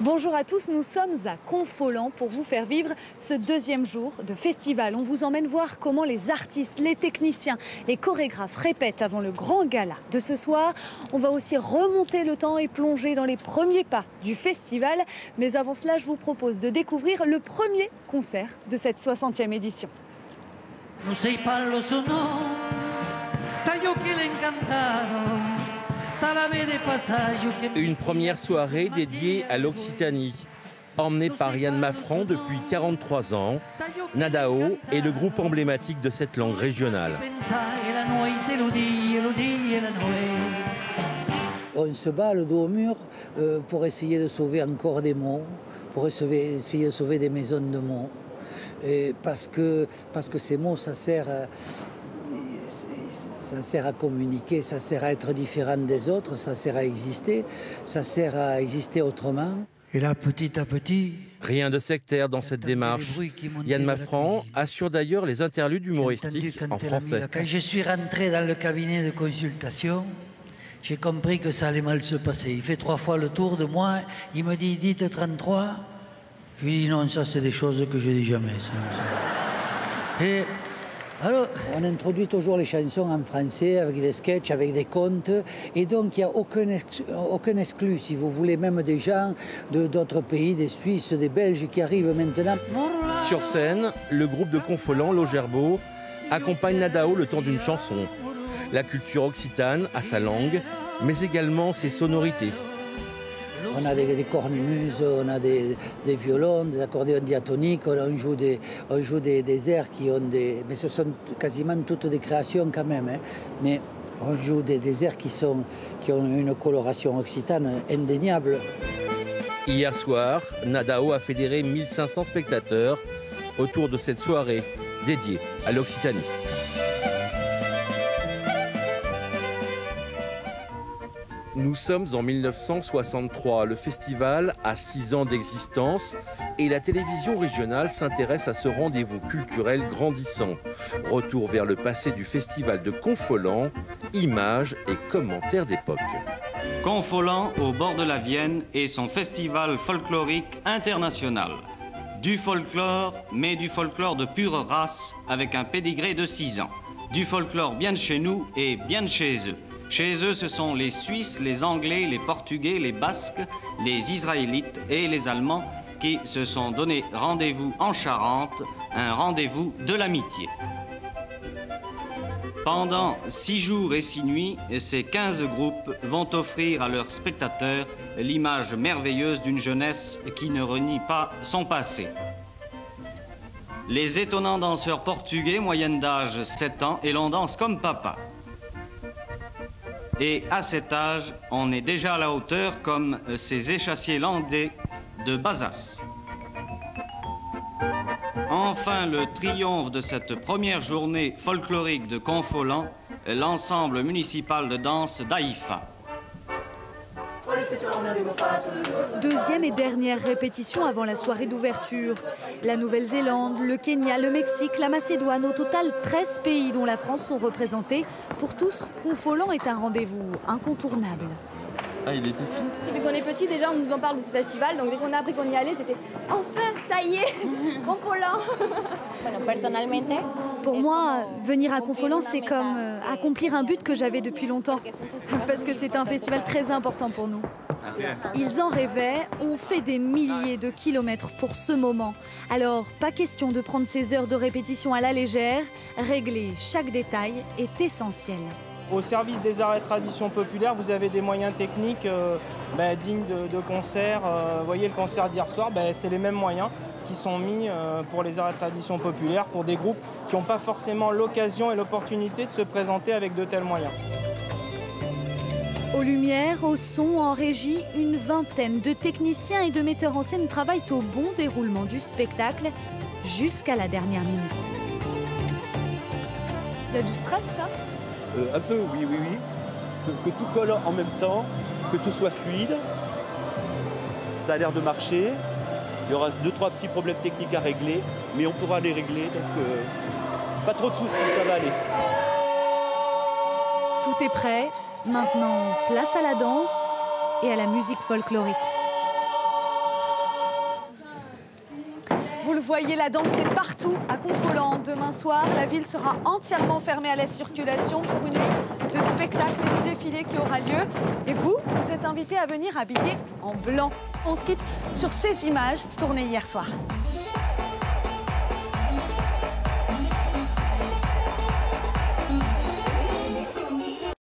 Bonjour à tous, nous sommes à Confolens pour vous faire vivre ce deuxième jour de festival. On vous emmène voir comment les artistes, les techniciens, les chorégraphes répètent avant le grand gala de ce soir. On va aussi remonter le temps et plonger dans les premiers pas du festival. Mais avant cela, je vous propose de découvrir le premier concert de cette 60e édition. Une première soirée dédiée à l'Occitanie. Emmené par Yann Maffran depuis 43 ans, Nadao est le groupe emblématique de cette langue régionale. On se bat le dos au mur pour essayer de sauver encore des mots, pour essayer de sauver des maisons de mots. Et parce que ces mots, ça sert à communiquer, ça sert à être différent des autres, ça sert à exister autrement. Et là, petit à petit... Rien de sectaire dans cette démarche. Yann Maffran assure d'ailleurs les interludes humoristiques en français. Quand je suis rentré dans le cabinet de consultation, j'ai compris que ça allait mal se passer. Il fait 3 fois le tour de moi, il me dit « dites 33 ». Je lui dis « non, ça c'est des choses que je dis jamais. » Et alors, on introduit toujours les chansons en français avec des sketchs, avec des contes. Et donc, il n'y a aucun exclu, si vous voulez, même des gens d'autres pays, des Suisses, des Belges qui arrivent maintenant. Sur scène, le groupe de Confolens, Logerbeau, accompagne Nadao le temps d'une chanson. La culture occitane a sa langue, mais également ses sonorités. On a des cornemuses, on a des violons, des accordéons diatoniques, on joue des airs qui ont des... Mais ce sont quasiment toutes des créations quand même. Hein. Mais on joue des airs qui ont une coloration occitane indéniable. Hier soir, Nadao a fédéré 1500 spectateurs autour de cette soirée dédiée à l'Occitanie. Nous sommes en 1963. Le festival a 6 ans d'existence et la télévision régionale s'intéresse à ce rendez-vous culturel grandissant. Retour vers le passé du festival de Confolens, images et commentaires d'époque. Confolens, au bord de la Vienne, et son festival folklorique international. Du folklore, mais du folklore de pure race, avec un pédigré de 6 ans. Du folklore bien de chez nous et bien de chez eux. Chez eux, ce sont les Suisses, les Anglais, les Portugais, les Basques, les Israélites et les Allemands qui se sont donné rendez-vous en Charente, un rendez-vous de l'amitié. Pendant 6 jours et 6 nuits, ces 15 groupes vont offrir à leurs spectateurs l'image merveilleuse d'une jeunesse qui ne renie pas son passé. Les étonnants danseurs portugais, moyenne d'âge 7 ans, et l'on danse comme papa. Et à cet âge, on est déjà à la hauteur comme ces échassiers landais de Bazas. Enfin, le triomphe de cette première journée folklorique de Confolens, l'ensemble municipal de danse d'Haïfa. Deuxième et dernière répétition avant la soirée d'ouverture. La Nouvelle-Zélande, le Kenya, le Mexique, la Macédoine, au total 13 pays dont la France sont représentés. Pour tous, Confolens est un rendez-vous incontournable. Ah, il était petit. Depuis qu'on est petit, déjà, on nous en parle de ce festival. Donc, dès qu'on a appris qu'on y allait, c'était « Enfin, ça y est, Confolens !» Pour moi, venir à Confolens, c'est comme accomplir un but que j'avais depuis longtemps. Parce que c'est un festival très important pour nous. Ils en rêvaient, on fait des milliers de kilomètres pour ce moment. Alors, pas question de prendre ces heures de répétition à la légère. Régler chaque détail est essentiel. Au service des arts et traditions populaires, vous avez des moyens techniques dignes de concerts. Vous voyez le concert d'hier soir, c'est les mêmes moyens qui sont mis pour les arts et traditions populaires, pour des groupes qui n'ont pas forcément l'occasion et l'opportunité de se présenter avec de tels moyens. Aux lumières, au son, en régie, une vingtaine de techniciens et de metteurs en scène travaillent au bon déroulement du spectacle jusqu'à la dernière minute. Il y a du stress, là ? Un peu, oui. Que tout colle en même temps, que tout soit fluide. Ça a l'air de marcher. Il y aura 2-3 petits problèmes techniques à régler, mais on pourra les régler, donc pas trop de soucis, ça va aller. Tout est prêt. Maintenant, place à la danse et à la musique folklorique. Vous le voyez, la danse est partout à Confolens. Demain soir, la ville sera entièrement fermée à la circulation pour une nuit de spectacle et de défilé qui aura lieu. Et vous êtes invités à venir habillés en blanc. On se quitte sur ces images tournées hier soir.